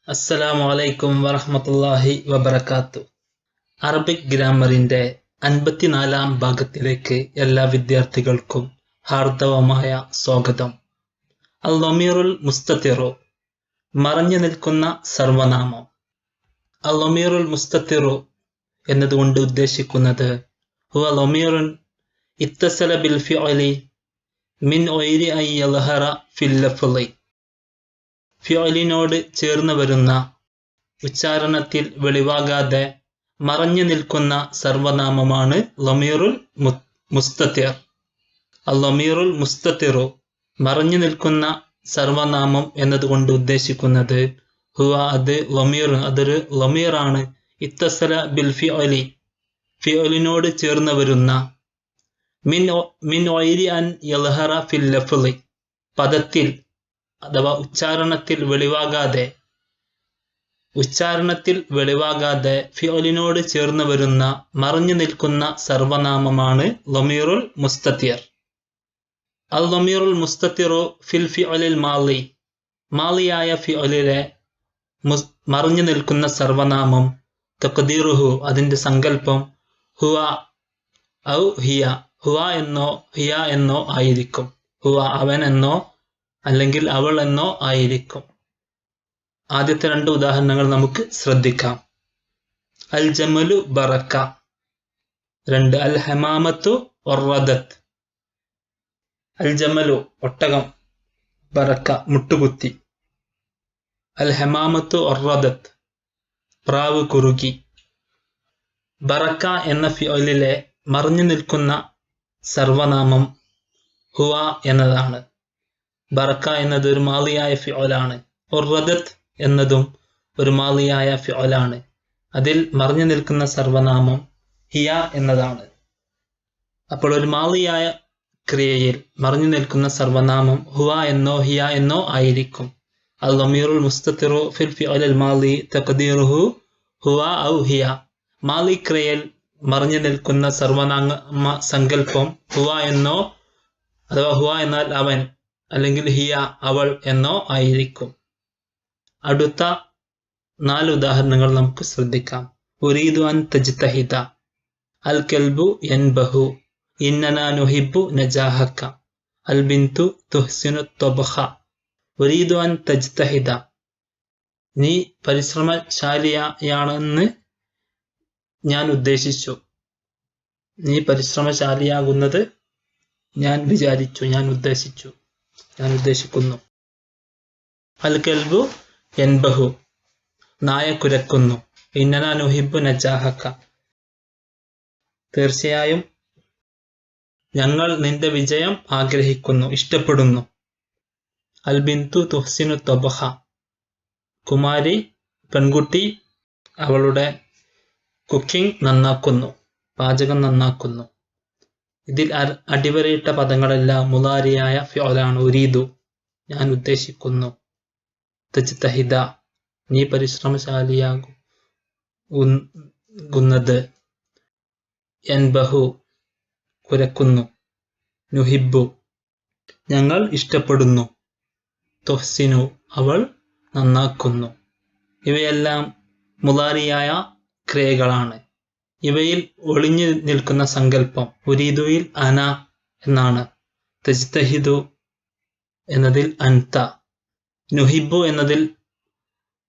അസ്സലാമു അലൈക്കും വറഹ്മത്തുള്ളാഹി വബറകാത്തു. അറബിക് ഗ്രാമറിന്റെ 54-ാം ഭാഗത്തിലേക്ക് എല്ലാ വിദ്യാർത്ഥികൾക്കും ഹാർദവമായ സ്വാഗതം. അൽ-ലമീറുൽ മുസ്തതിറു, മറഞ്ഞു നിൽക്കുന്ന സർവനാമം. അൽ-ലമീറുൽ മുസ്തതിറു എന്നതുകൊണ്ട് ഉദ്ദേശിക്കുന്നത് ഹുവ ലമീറുൻ ഇത്തസല ബിൽ ഫിഅലി മിൻ ഗൈരി അൻ യൽഹറ ഫിൽ ലഫ്ളി. ഫിഅലിനോട് ചേർന്ന് വരുന്ന, ഉച്ചാരണത്തിൽ വെളിവാകാതെ മറഞ്ഞു നിൽക്കുന്ന സർവനാമമാണ് ലമീറുൽ മുസ്തതിർ. അൽ-ലമീറുൽ മുസ്തതിറു, മറഞ്ഞു നിൽക്കുന്ന സർവനാമം എന്നതുകൊണ്ട് ഉദ്ദേശിക്കുന്നത് ഹുവ, അത് ലമീർ, അതൊരു ലമീറാണ്. ഇത്തസല ബിൽ ഫിഅലി, ഫിഅലിനോട് ചേർന്ന് വരുന്ന, മിൻ ഗൈരി അൻ യൽഹറ ഫിൽ ലഫ്ളി, പദത്തിൽ അഥവാ ഉച്ചാരണത്തിൽ വെളിവാകാതെ ഫിഅലിനോട് ചേർന്ന് വരുന്ന, മറഞ്ഞു നിൽക്കുന്ന സർവനാമമാണ് ലമീറുൽ മുസ്തതിർ. അൽ ലമീറുൽ മുസ്തതിറു ഫിൽ ഫിഅലിൽ മാളി, മാളിയായ ഫിഅലിലെ മറഞ്ഞു നിൽക്കുന്ന സർവനാമം തഖ്ദീറുഹു, അതിന്റെ സങ്കല്പം ഹുവ ഔ ഹിയ, ഹുവ എന്നോ ഹിയ എന്നോ ആയിരിക്കും. ഹുവ അവൻ എന്നോ അല്ലെങ്കിൽ അവൾ എന്നോ ആയിരിക്കും. ആദ്യത്തെ രണ്ട് ഉദാഹരണങ്ങൾ നമുക്ക് ശ്രദ്ധിക്കാം. അൽ ജമലു ബറക്ക, 2. അൽ ഹമാമത്തു വറദത്ത്. അൽ ജമലു ഒട്ടകം, ബറക്ക മുട്ടുകുത്തി. അൽ ഹമാമത്തു വറദത്ത്, പ്രാവ് കുറുകി. ബറക്ക എന്ന ഫിഅലിലെ മറഞ്ഞു നിൽക്കുന്ന സർവനാമം ഹുവ എന്നതാണ്. ബറക്ക എന്നത് ഒരു മാളിയായ ഫിഅലാണ്. വറദത്ത് എന്നതും ഒരു മാളിയായ ഫിഅലാണ്. അതിൽ മറഞ്ഞു നിൽക്കുന്ന സർവനാമം ഹിയ എന്നതാണ്. അപ്പോൾ ഒരു മാളിയായ ക്രിയയിൽ മറഞ്ഞു നിൽക്കുന്ന സർവനാമം ഹുവ എന്നോ ഹിയ എന്നോ ആയിരിക്കും. അൽ ലമീറുൽ മുസ്തതിറു ഫിൽ ഫിഅലിൽ മാളി തഖ്ദീറുഹു ഹുവ ഔ ഹിയ. മാളി ക്രിയയിൽ മറഞ്ഞു നിൽക്കുന്ന സർവനാമ സങ്കല്പം ഹുവ എന്നോ, അഥവാ ഹുവ എന്നാൽ അവൻ, അല്ലെങ്കിൽ ഹിയ അവൾ എന്നോ ആയിരിക്കും. അടുത്ത 4 ഉദാഹരണങ്ങൾ നമുക്ക് ശ്രദ്ധിക്കാം. ഉരീദു അൻ തജ്തഹിദ, അൽ കൽബു യൻബഹു, ഇന്നനാ നുഹിബ്ബു നജാഹക, അൽ ബിന്തു തുഹ്സിനു ത്വബ്ഖ. ഉരീദു അൻ തജ്തഹിദ, നീ പരിശ്രമശാലിയാണെന്ന് ഞാൻ ഉദ്ദേശിച്ചു. നീ പരിശ്രമശാലിയാകുന്നത് ഞാൻ വിചാരിച്ചു, ഞാൻ ഉദ്ദേശിച്ചു, ഞാൻ ഉദ്ദേശിക്കുന്നു. അൽ കൽബു യൻബഹു, നായ കുരക്കുന്നു. ഇന്നനാ നുഹിബ്ബു നജാഹക, തീർച്ചയായും ഞങ്ങൾ നിന്റെ വിജയം ആഗ്രഹിക്കുന്നു, ഇഷ്ടപ്പെടുന്നു. അൽ ബിന്തു തുഹ്സിനു ത്വബ്ഖ, കുമാരി, പെൺകുട്ടി അവളുടെ കുക്കിംഗ് നന്നാക്കുന്നു, പാചകം നന്നാക്കുന്നു. ഇതിൽ അടിവരയിട്ട പദങ്ങളെല്ലാം മുളാരിയായ ഫിഅലാണ്. ഉരീദു, ഞാൻ ഉദ്ദേശിക്കുന്നു. തജ്തഹിദ, നീ പരിശ്രമശാലിയാകുന്നത്. യൻബഹു, കുരക്കുന്നു. നുഹിബ്ബു, ഞങ്ങൾ ഇഷ്ടപ്പെടുന്നു. തുഹ്സിനു, അവൾ നന്നാക്കുന്നു. ഇവയെല്ലാം മുളാരിയായ ക്രിയകളാണ്. ഇവയിൽ ഒളിഞ്ഞു നിൽക്കുന്ന സങ്കല്പം ഉരീദുയിൽ അന എന്നാണ്. തജ്തഹിദു എന്നതിൽ അൻത. നുഹിബ്ബു എന്നതിൽ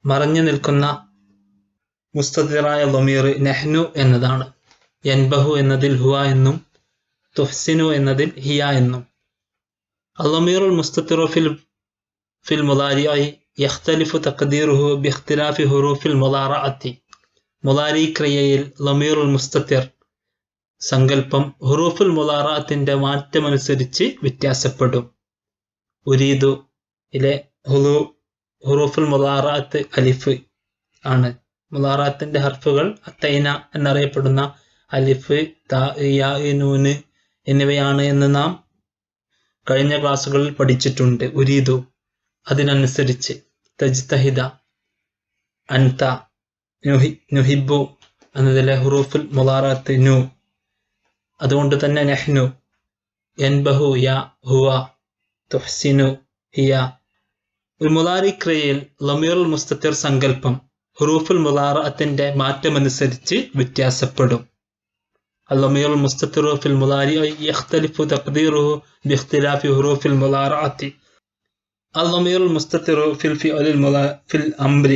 മറഞ്ഞു നിൽക്കുന്ന മുസ്തതിറായ ലമീർ നഹ്നു എന്നതാണ്. യൻബഹു എന്നതിൽ ഹുവ എന്നും തുഹ്സിനു എന്നതിൽ ഹിയ എന്നും. അൽ-ലമീറുൽ മുസ്തതിറു ഫിൽ മുളാരിഇ യഖ്തലിഫു തഖ്ദീറുഹു ബിഖ്തിലാഫി ഹുറൂഫിൽ മുളാറഅത്തി. മുളാരി ക്രിയയിൽ ലമീറുൽ മുസ്തതിർ സങ്കല്പം ഹുറൂഫുൽ മുളാറഅത്തിന്റെ മാറ്റമനുസരിച്ച് വ്യത്യാസപ്പെടും. ഉരീദു ഇലെ ഹുറൂഫുൽ മുളാറഅത്ത് അലിഫ് ആണ്. മുളാറഅത്തിന്റെ ഹർഫുകൾ അത്തൈന എന്നറിയപ്പെടുന്ന അലിഫ്, താ, യാ, നൂന് എന്നിവയാണ് എന്ന് നാം കഴിഞ്ഞ ക്ലാസ്സുകളിൽ പഠിച്ചിട്ടുണ്ട്. ഉരീദു അതിനനുസരിച്ച്. തജ്തഹിദ, അൻത, നുഹിബ്ബു എന്നതിലെ ഹുറൂഫുൽ മുളാറഅത്ത് നു, അതുകൊണ്ട് തന്നെ നഹ്നു. യൻബഹു യാ, ഹുവ, തുഹ്സിനു ഹിയ, ഒരു മുലാരി ക്രിയയിൽ ലമീറുൽ മുസ്തത്തിർ സങ്കല്പം ഹുറൂഫുൽ മുലാറഅത്തിന്റെ മാറ്റമനുസരിച്ച് വ്യത്യാസപ്പെടും. اللمير المستتر في المضارع يختلف تقديره باختلاف حروف المضارعة. اللمير المستتر في الأمر.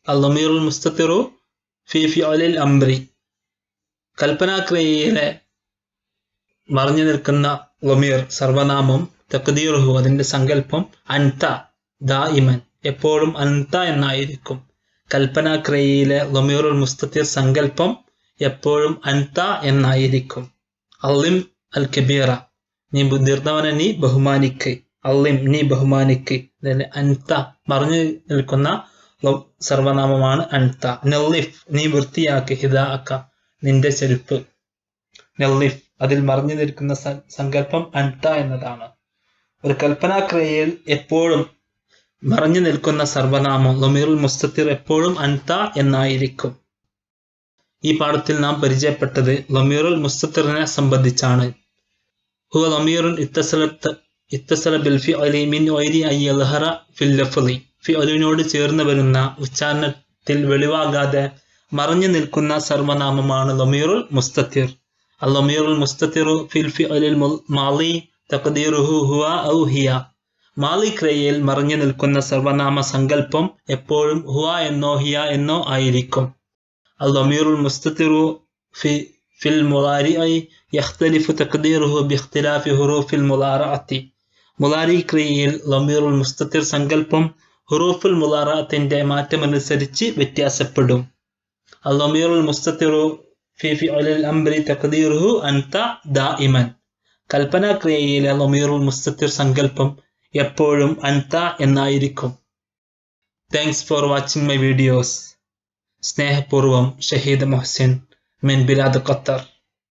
اللمير المستتر في فعل الأمر. കൽപ്പനാക്രിയയിലെ മറഞ്ഞു നിൽക്കുന്ന ലമീർ സർവനാമം തഖ്ദീറുഹു അതിന്റെ സങ്കല്പം അൻത ദായിമൻ എപ്പോഴും അൻത എന്നായിരിക്കും. കൽപ്പനാക്രിയയിലെ ലമീറുൽ മുസ്തത്തിർ സങ്കല്പം എപ്പോഴും അൻത എന്നായിരിക്കും. അള്ളിം അൽ കബീറ നീ മുതിർന്നവനെ നീ ബഹുമാനിക്ക്. അള്ളിം നീ ബഹുമാനിക്ക്. അൻത മറഞ്ഞു നിൽക്കുന്ന സർവനാമമാണ് അൻത. നല്ലിഫ് നീ വൃത്തിയാക്ക്. ഹിദാഅക നിന്റെ ചെരുപ്പ്. നല്ലിഫ് അതിൽ മറഞ്ഞു നിൽക്കുന്ന സങ്കല്പം അൻത എന്നതാണ്. ഒരു കൽപ്പനാക്രിയയിൽ എപ്പോഴും മറഞ്ഞു നിൽക്കുന്ന സർവനാമം ലമീറുൽ മുസ്തത്തിർ എപ്പോഴും അൻത എന്നായിരിക്കും. ഈ പാഠത്തിൽ നാം പരിചയപ്പെട്ടത് ലമീറുൽ മുസ്തത്തിറിനെ സംബന്ധിച്ചാണ്. ഹുവ ലമീറുൻ ഇത്തസല ബിൽ ഫിഅലി മിൻ ഗൈരി അൻ യൽഹറ ഫിൽ ലഫ്ളി. ഫിഅലിനോട് ചേർന്ന് വരുന്ന ഉച്ചാരണത്തിൽ വെളിവാകാതെ മറഞ്ഞു നിൽക്കുന്ന സർവനാമമാണ് ലമീറുൽ മുസ്തത്തിർ. അൽ-ലമീറുൽ മുസ്തത്തിറു ഫിൽ ഫിഅലിൽ മാളി തഖ്ദീറുഹു ഹുവ ഔ ഹിയ. മാളി ക്രിയയിൽ മറഞ്ഞു നിൽക്കുന്ന സർവനാമ സങ്കല്പം എപ്പോഴും ഹുവ എന്നോ ഹിയ എന്നോ ആയിരിക്കും. اللمير المستتر في المضارع يختلف تقديره باختلاف حروف المضارعة. മുലാരി ക്രിയയിൽ ലമീറുൽ മുസ്തത്തിർ സങ്കല്പം ഹുറൂഫുൽ മുലാറഅത്തിന്റെ മാറ്റമനുസരിച്ച് വ്യത്യാസപ്പെടും. اللمير المستتر في فعل الأمر تقديره أنت دائما. കൽപ്പനാക്രിയയിലെ ലമീറുൽ മുസ്തത്തിർ സങ്കല്പം എപ്പോഴും അൻത എന്നായിരിക്കും. Thanks for watching my videos. സ്നേഹപൂർവം ഷഹീദ് മുഹ്സിൻ മിൻ ബിലാദ് ഖത്തർ.